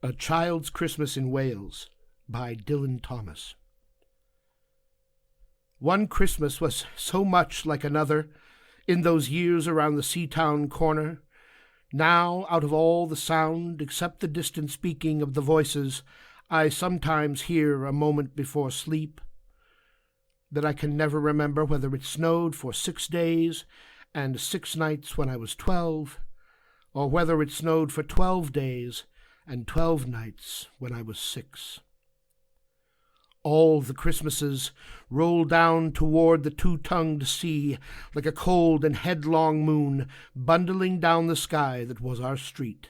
A Child's Christmas in Wales by Dylan Thomas. One Christmas was so much like another in those years around the Seatown corner. Now, out of all the sound, except the distant speaking of the voices I sometimes hear a moment before sleep, that I can never remember whether it snowed for 6 days and 6 nights when I was 12, or whether it snowed for 12 days and 12 nights when I was 6. All the Christmases roll down toward the two-tongued sea like a cold and headlong moon bundling down the sky that was our street,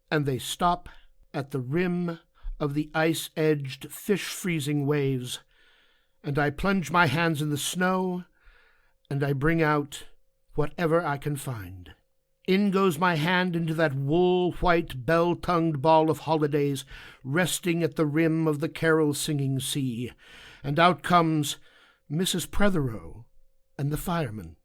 and they stop at the rim of the ice-edged, fish-freezing waves, and I plunge my hands in the snow, and I bring out whatever I can find. In goes my hand into that wool-white, bell-tongued ball of holidays resting at the rim of the carol-singing sea, and out comes Mrs. Prothero and the fireman.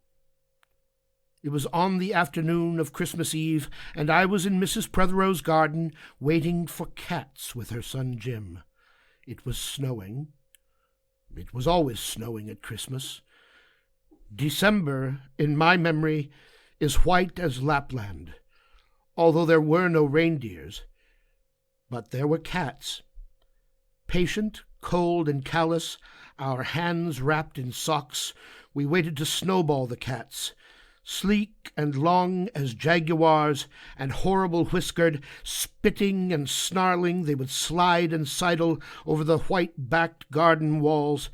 It was on the afternoon of Christmas Eve, and I was in Mrs. Prothero's garden waiting for cats with her son Jim. It was snowing. It was always snowing at Christmas. December, in my memory, is white as Lapland, although there were no reindeers. But there were cats. Patient, cold, and callous, our hands wrapped in socks, we waited to snowball the cats. Sleek and long as jaguars, and horrible-whiskered, spitting and snarling, they would slide and sidle over the white-backed garden walls,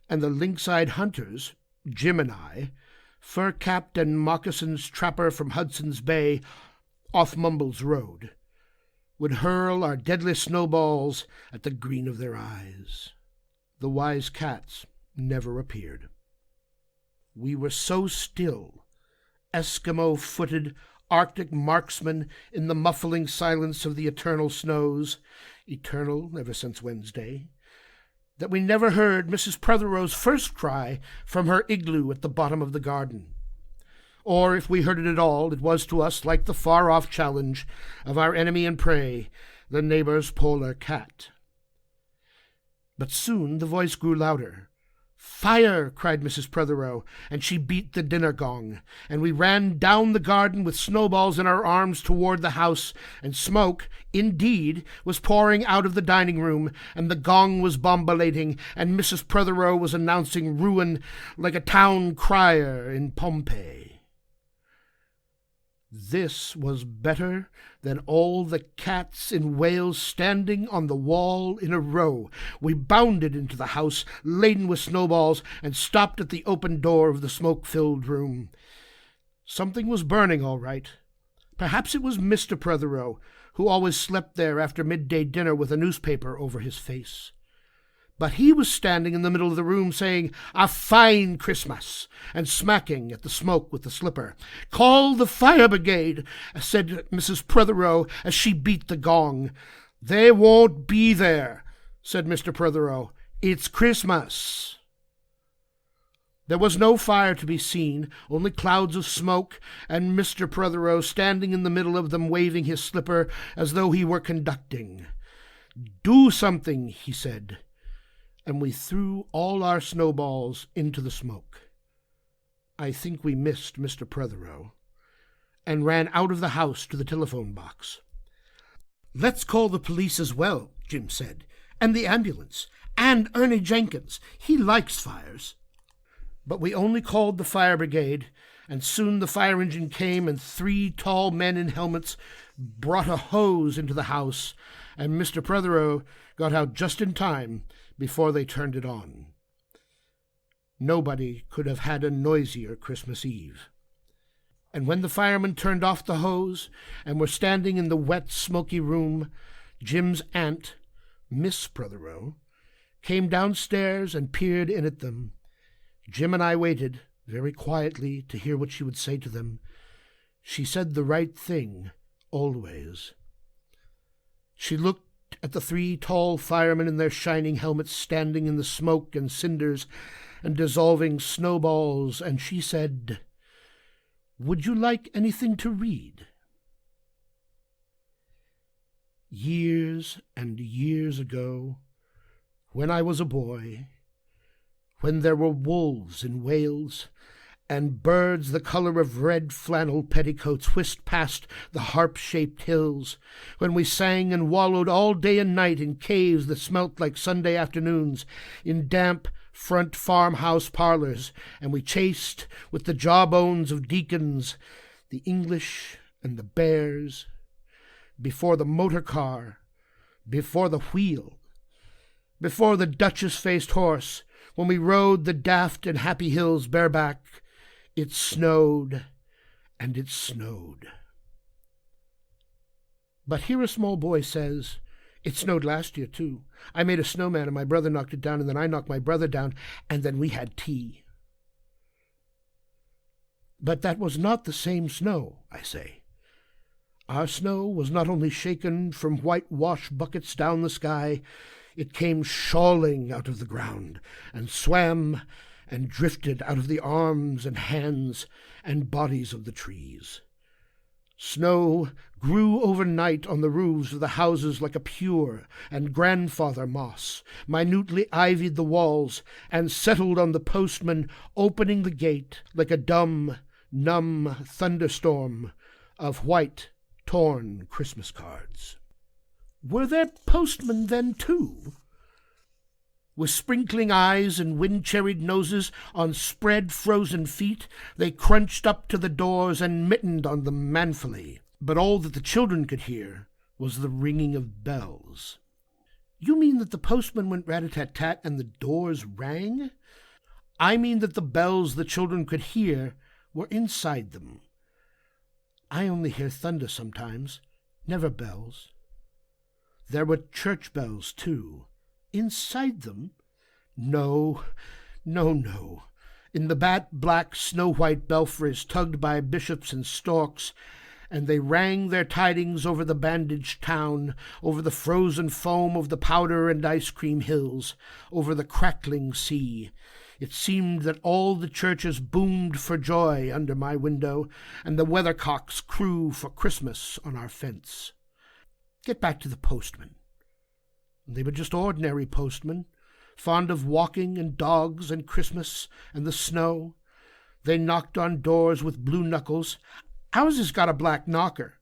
and the lynx-eyed hunters, Jim and I, fur-capped and moccasins trapper from Hudson's Bay off Mumbles Road, would hurl our deadly snowballs at the green of their eyes. The wise cats never appeared. We were so still, Eskimo-footed Arctic marksmen in the muffling silence of the eternal snows, eternal ever since Wednesday, that we never heard Mrs. Prothero's first cry from her igloo at the bottom of the garden. Or if we heard it at all, it was to us like the far-off challenge of our enemy and prey, the neighbor's polar cat. But soon the voice grew louder. "Fire!" cried Mrs. Prothero, and she beat the dinner gong, and we ran down the garden with snowballs in our arms toward the house, and smoke, indeed, was pouring out of the dining room, and the gong was bombulating, and Mrs. Prothero was announcing ruin like a town crier in Pompeii. This was better than all the cats in Wales standing on the wall in a row. We bounded into the house, laden with snowballs, and stopped at the open door of the smoke-filled room. Something was burning, all right. Perhaps it was Mr. Prothero, who always slept there after midday dinner with a newspaper over his face. But he was standing in the middle of the room saying, "A fine Christmas," and smacking at the smoke with the slipper. "Call the fire brigade," said Mrs. Prothero as she beat the gong. "They won't be there," said Mr. Prothero. "It's Christmas." There was no fire to be seen, only clouds of smoke, and Mr. Prothero standing in the middle of them waving his slipper as though he were conducting. "Do something," he said, and we threw all our snowballs into the smoke. I think we missed Mr. Prothero, and ran out of the house to the telephone box. "Let's call the police as well," Jim said, "and the ambulance, and Ernie Jenkins. He likes fires." But we only called the fire brigade, and soon the fire engine came, and 3 tall men in helmets brought a hose into the house, and Mr. Prothero got out just in time before they turned it on. Nobody could have had a noisier Christmas Eve. And when the firemen turned off the hose and were standing in the wet, smoky room, Jim's aunt, Miss Prothero, came downstairs and peered in at them. Jim and I waited, very quietly, to hear what she would say to them. She said the right thing, always. She looked at the 3 tall firemen in their shining helmets standing in the smoke and cinders and dissolving snowballs, and she said, "Would you like anything to read?" Years and years ago, when I was a boy, when there were wolves in Wales, and birds the colour of red flannel petticoats whisked past the harp-shaped hills, when we sang and wallowed all day and night in caves that smelt like Sunday afternoons, in damp front farmhouse parlours, and we chased with the jawbones of deacons the English and the bears, before the motor car, before the wheel, before the duchess-faced horse, when we rode the daft and happy hills bareback, it snowed and it snowed. But here a small boy says, "It snowed last year, too. I made a snowman and my brother knocked it down, and then I knocked my brother down, and then we had tea." But that was not the same snow, I say. Our snow was not only shaken from white wash buckets down the sky, it came shawling out of the ground, and swam and drifted out of the arms and hands and bodies of the trees. Snow grew overnight on the roofs of the houses like a pure and grandfather moss, minutely ivied the walls, and settled on the postman opening the gate like a dumb, numb thunderstorm of white, torn Christmas cards. Were there postmen then, too? With sprinkling eyes and wind-cherried noses on spread frozen feet, they crunched up to the doors and mittened on them manfully. But all that the children could hear was the ringing of bells. You mean that the postman went rat-a-tat-tat and the doors rang? I mean that the bells the children could hear were inside them. I only hear thunder sometimes, never bells. There were church bells, too. Inside them? No, no, no. In the bat-black, snow-white belfries tugged by bishops and storks, and they rang their tidings over the bandaged town, over the frozen foam of the powder and ice-cream hills, over the crackling sea. It seemed that all the churches boomed for joy under my window, and the weathercocks crew for Christmas on our fence. Get back to the postmen. They were just ordinary postmen, fond of walking and dogs and Christmas and the snow. They knocked on doors with blue knuckles. Ours has got a black knocker.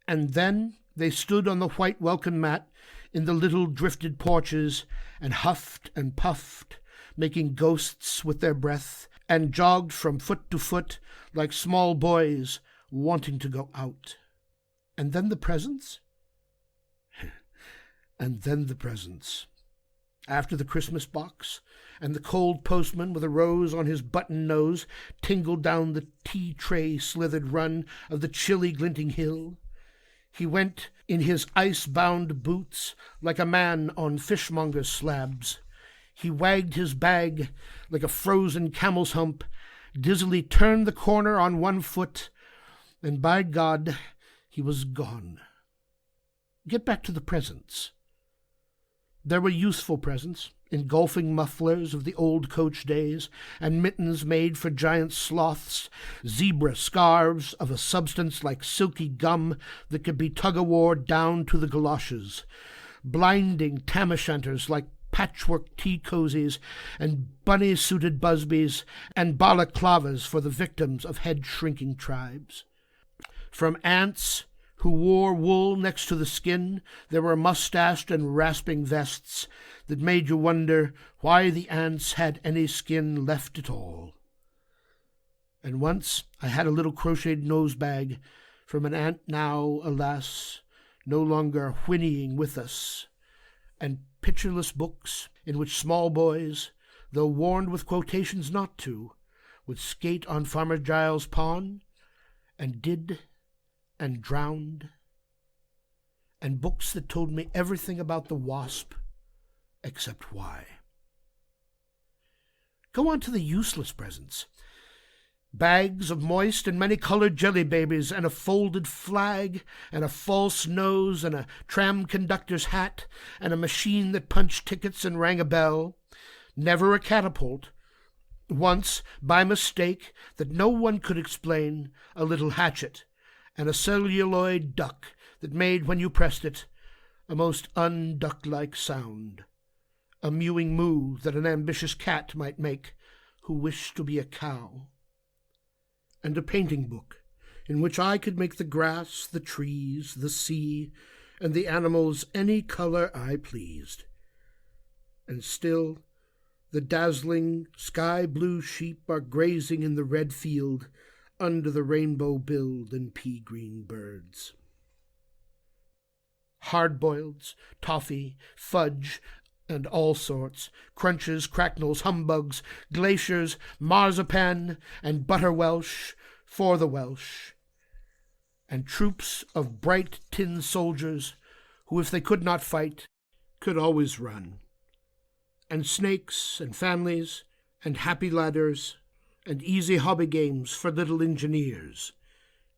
And then they stood on the white welcome mat in the little drifted porches and huffed and puffed, making ghosts with their breath, and jogged from foot to foot like small boys wanting to go out. And then the presents? And then the presents. After the Christmas box, and the cold postman with a rose on his button nose tingled down the tea-tray slithered run of the chilly glinting hill, he went in his ice-bound boots like a man on fishmonger's slabs. He wagged his bag like a frozen camel's hump, dizzily turned the corner on one foot, and by God, he was gone. Get back to the presents. There were useful presents, engulfing mufflers of the old coach days, and mittens made for giant sloths, zebra scarves of a substance like silky gum that could be tug-o-war down to the galoshes, blinding tam-o'-shanters like patchwork tea-cozies, and bunny-suited busbies, and balaclavas for the victims of head-shrinking tribes. From ants who wore wool next to the skin, there were mustached and rasping vests that made you wonder why the ants had any skin left at all. And once I had a little crocheted nosebag from an ant now, alas, no longer whinnying with us, and pictureless books in which small boys, though warned with quotations not to, would skate on Farmer Giles' pond, and did, and drowned, and books that told me everything about the wasp, except why. Go on to the useless presents. Bags of moist and many-colored jelly babies, and a folded flag, and a false nose, and a tram conductor's hat, and a machine that punched tickets and rang a bell. Never a catapult. Once, by mistake, that no one could explain, a little hatchet, and a celluloid duck that made, when you pressed it, a most unduck-like sound, a mewing moo that an ambitious cat might make who wished to be a cow, and a painting book in which I could make the grass, the trees, the sea, and the animals any color I pleased. And still the dazzling sky-blue sheep are grazing in the red field under the rainbow-billed and pea-green birds. Hard-boileds, toffee, fudge, and all sorts, crunches, cracknels, humbugs, glaciers, marzipan, and butter Welsh for the Welsh, and troops of bright tin soldiers who, if they could not fight, could always run, and snakes and families and happy ladders and easy hobby games for little engineers,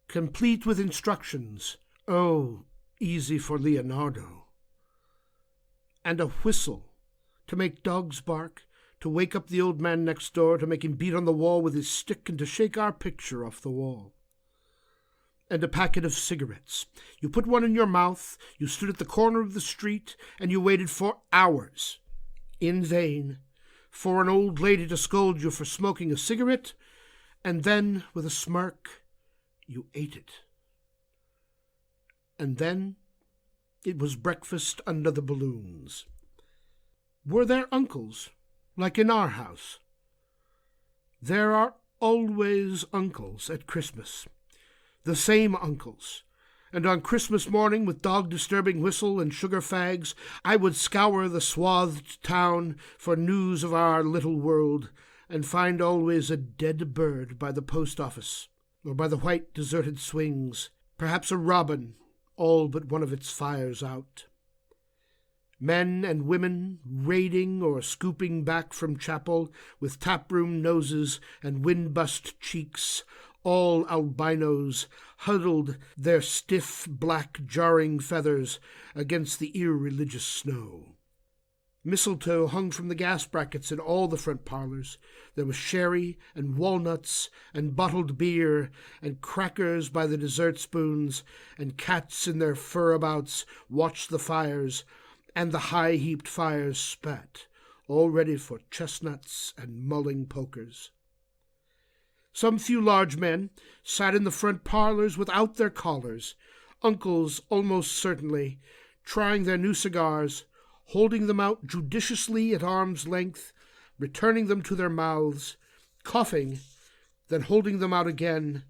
complete with instructions, oh, easy for Leonardo, and a whistle to make dogs bark, to wake up the old man next door, to make him beat on the wall with his stick and to shake our picture off the wall. And a packet of cigarettes. You put one in your mouth, you stood at the corner of the street, and you waited for hours, in vain, for an old lady to scold you for smoking a cigarette, and then, with a smirk, you ate it. And then it was breakfast under the balloons. Were there uncles, like in our house? There are always uncles at Christmas, the same uncles, and on Christmas morning, with dog-disturbing whistle and sugar fags, I would scour the swathed town for news of our little world, and find always a dead bird by the post office, or by the white deserted swings, perhaps a robin, all but one of its fires out. Men and women raiding or scooping back from chapel with taproom noses and wind-bust cheeks, all albinos, huddled their stiff, black, jarring feathers against the irreligious snow. Mistletoe hung from the gas brackets in all the front parlors. There was sherry and walnuts and bottled beer and crackers by the dessert spoons, and cats in their furabouts watched the fires, and the high-heaped fires spat, all ready for chestnuts and mulling pokers. Some few large men sat in the front parlors without their collars, uncles almost certainly, trying their new cigars, holding them out judiciously at arm's length, returning them to their mouths, coughing, then holding them out again,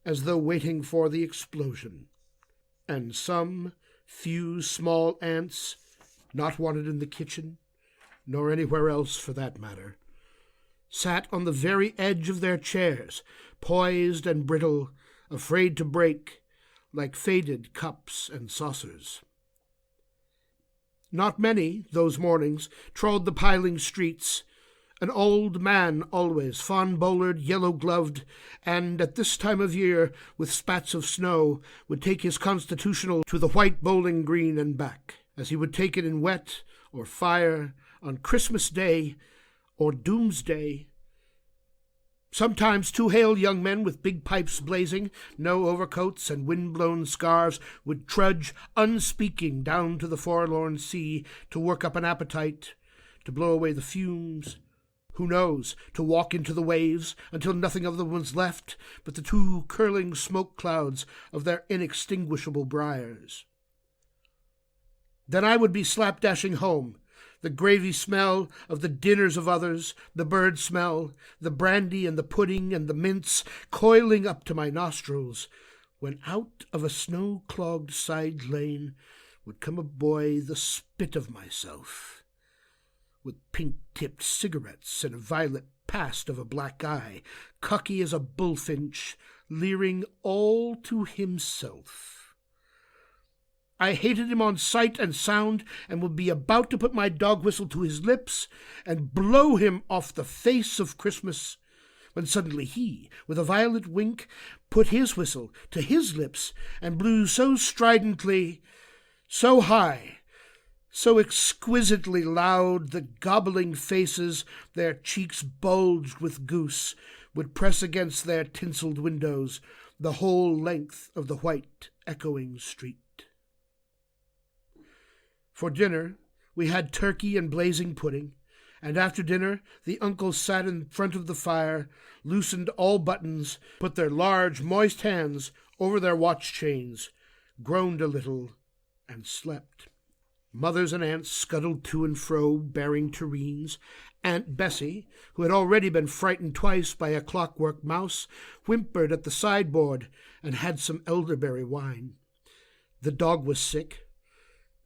as though waiting for the explosion. And some few small aunts, not wanted in the kitchen, nor anywhere else for that matter, sat on the very edge of their chairs, poised and brittle, afraid to break, like faded cups and saucers. Not many, those mornings, trod the piling streets. An old man always, fawn-bowlered, yellow-gloved, and at this time of year, with spats of snow, would take his constitutional to the white bowling green and back, as he would take it in wet or fire, on Christmas Day or Doomsday. Sometimes 2 hale young men with big pipes blazing, no overcoats and wind-blown scarves, would trudge unspeaking down to the forlorn sea to work up an appetite, to blow away the fumes. Who knows, to walk into the waves until nothing of them was left but the 2 curling smoke clouds of their inextinguishable briars. Then I would be slapdashing home, the gravy smell of the dinners of others, the bird smell, the brandy and the pudding and the mince coiling up to my nostrils, when out of a snow-clogged side lane would come a boy the spit of myself, with pink-tipped cigarettes and a violet past of a black eye, cocky as a bullfinch, leering all to himself. I hated him on sight and sound, and would be about to put my dog whistle to his lips and blow him off the face of Christmas, when suddenly he, with a violent wink, put his whistle to his lips and blew so stridently, so high, so exquisitely loud that gobbling faces, their cheeks bulged with goose, would press against their tinselled windows the whole length of the white echoing street. For dinner, we had turkey and blazing pudding, and after dinner the uncles sat in front of the fire, loosened all buttons, put their large, moist hands over their watch chains, groaned a little, and slept. Mothers and aunts scuttled to and fro, bearing tureens. Aunt Bessie, who had already been frightened twice by a clockwork mouse, whimpered at the sideboard and had some elderberry wine. The dog was sick.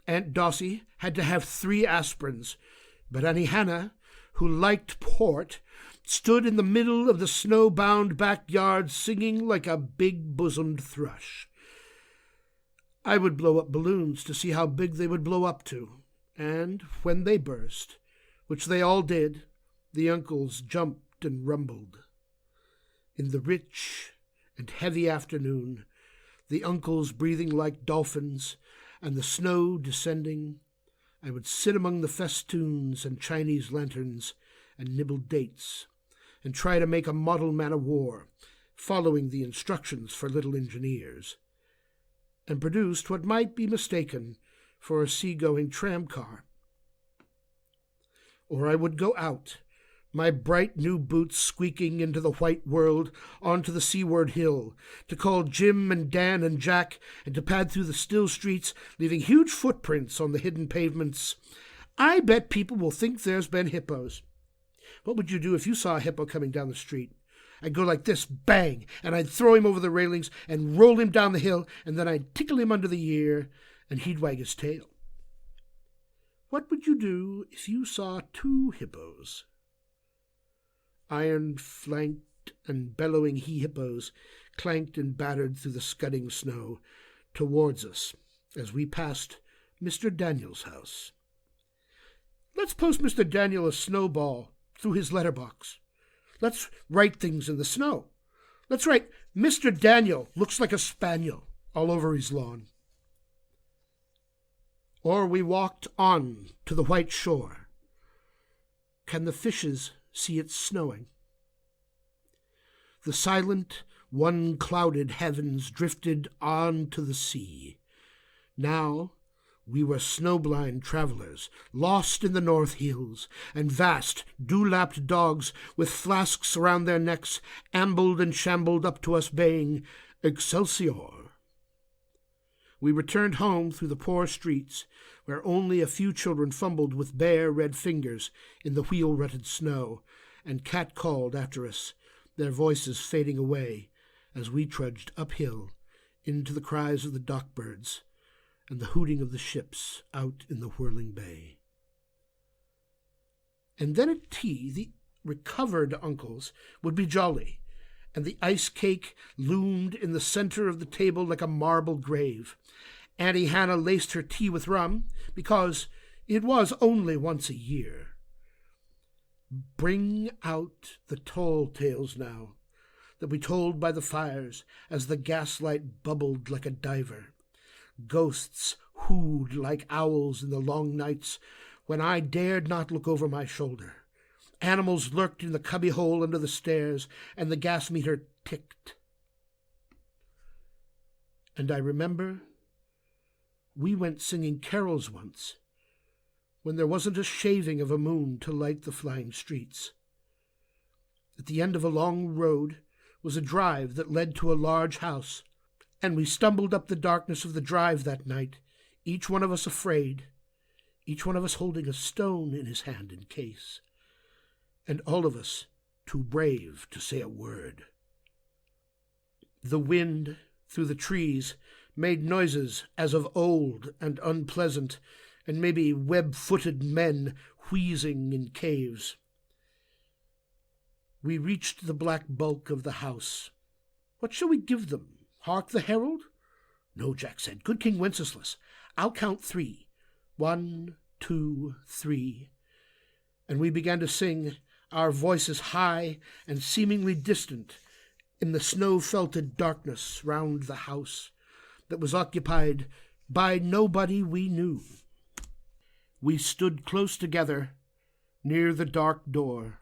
Aunt Dossie had to have 3 aspirins, but Annie Hannah, who liked port, stood in the middle of the snow-bound backyard singing like a big-bosomed thrush. I would blow up balloons to see how big they would blow up to, and when they burst, which they all did, the uncles jumped and rumbled. In the rich and heavy afternoon, the uncles breathing like dolphins, and the snow descending, I would sit among the festoons and Chinese lanterns and nibble dates, and try to make a model man-of-war, following the instructions for little engineers, and produced what might be mistaken for a sea-going tram-car. Or I would go out, my bright new boots squeaking into the white world onto the seaward hill, to call Jim and Dan and Jack, and to pad through the still streets, leaving huge footprints on the hidden pavements. I bet people will think there's been hippos. What would you do if you saw a hippo coming down the street? I'd go like this, bang, and I'd throw him over the railings and roll him down the hill, and then I'd tickle him under the ear, and he'd wag his tail. What would you do if you saw 2 hippos? Iron-flanked and bellowing he-hippos clanked and battered through the scudding snow towards us as we passed Mr. Daniel's house. Let's post Mr. Daniel a snowball through his letterbox. Let's write things in the snow. Let's write, Mr. Daniel looks like a spaniel all over his lawn. Or we walked on to the white shore. Can the fishes see it snowing? The silent, one-clouded heavens drifted on to the sea. Now we were snowblind travelers, lost in the North Hills, and vast, dew-lapped dogs with flasks around their necks ambled and shambled up to us, baying, Excelsior! We returned home through the poor streets, where only a few children fumbled with bare red fingers in the wheel-rutted snow, and cat-called after us, their voices fading away as we trudged uphill into the cries of the dock-birds and the hooting of the ships out in the whirling bay. And then at tea the recovered uncles would be jolly, and the ice cake loomed in the center of the table like a marble grave. Auntie Hannah laced her tea with rum, because it was only once a year. Bring out the tall tales now, that we told by the fires as the gaslight bubbled like a diver. Ghosts hooed like owls in the long nights when I dared not look over my shoulder. Animals lurked in the cubbyhole under the stairs, and the gas meter ticked. And I remember we went singing carols once, when there wasn't a shaving of a moon to light the flying streets. At the end of a long road was a drive that led to a large house, and we stumbled up the darkness of the drive that night, each one of us afraid, each one of us holding a stone in his hand in case, and all of us too brave to say a word. The wind through the trees made noises as of old and unpleasant, and maybe web-footed men wheezing in caves. We reached the black bulk of the house. What shall we give them? Hark the herald? No, Jack said. Good King Wenceslas. I'll count 3. 1, 2, 3. And we began to sing, our voices high and seemingly distant, in the snow-felted darkness round the house that was occupied by nobody we knew. We stood close together near the dark door.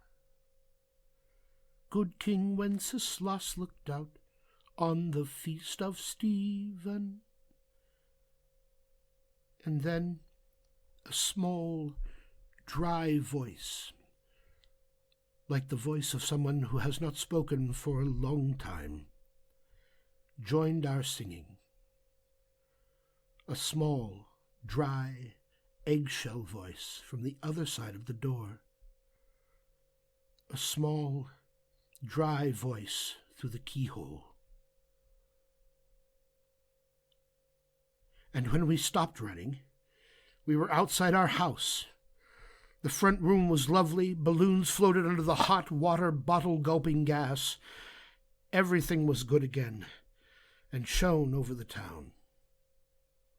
Good King Wenceslas looked out on the feast of Stephen. And then A small, dry voice, like the voice of someone who has not spoken for a long time, joined our singing. A small, dry, eggshell voice from the other side of the door. A small, dry voice through the keyhole. And when we stopped running, we were outside our house. The front room was lovely. Balloons floated under the hot water bottle-gulping gas. Everything was good again, and shone over the town.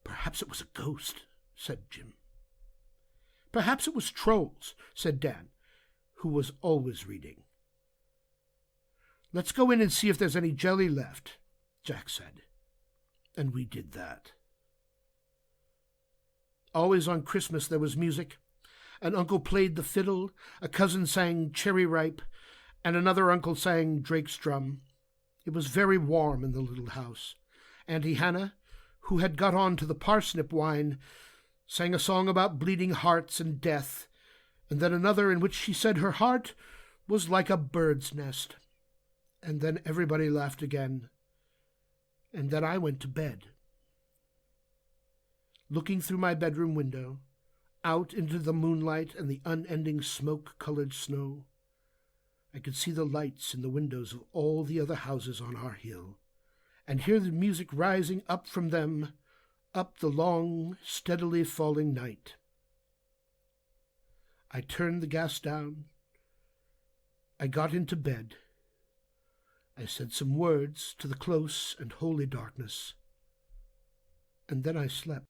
"Perhaps it was a ghost," said Jim. "Perhaps it was trolls," said Dan, who was always reading. "Let's go in and see if there's any jelly left," Jack said. And we did that. Always on Christmas there was music. An uncle played the fiddle, a cousin sang Cherry Ripe, and another uncle sang Drake's Drum. It was very warm in the little house. Auntie Hannah, who had got on to the parsnip wine, sang a song about bleeding hearts and death, and then another in which she said her heart was like a bird's nest. And then everybody laughed again, and then I went to bed. Looking through my bedroom window, out into the moonlight and the unending smoke-colored snow, I could see the lights in the windows of all the other houses on our hill, and hear the music rising up from them, up the long, steadily falling night. I turned the gas down. I got into bed. I said some words to the close and holy darkness, and then I slept.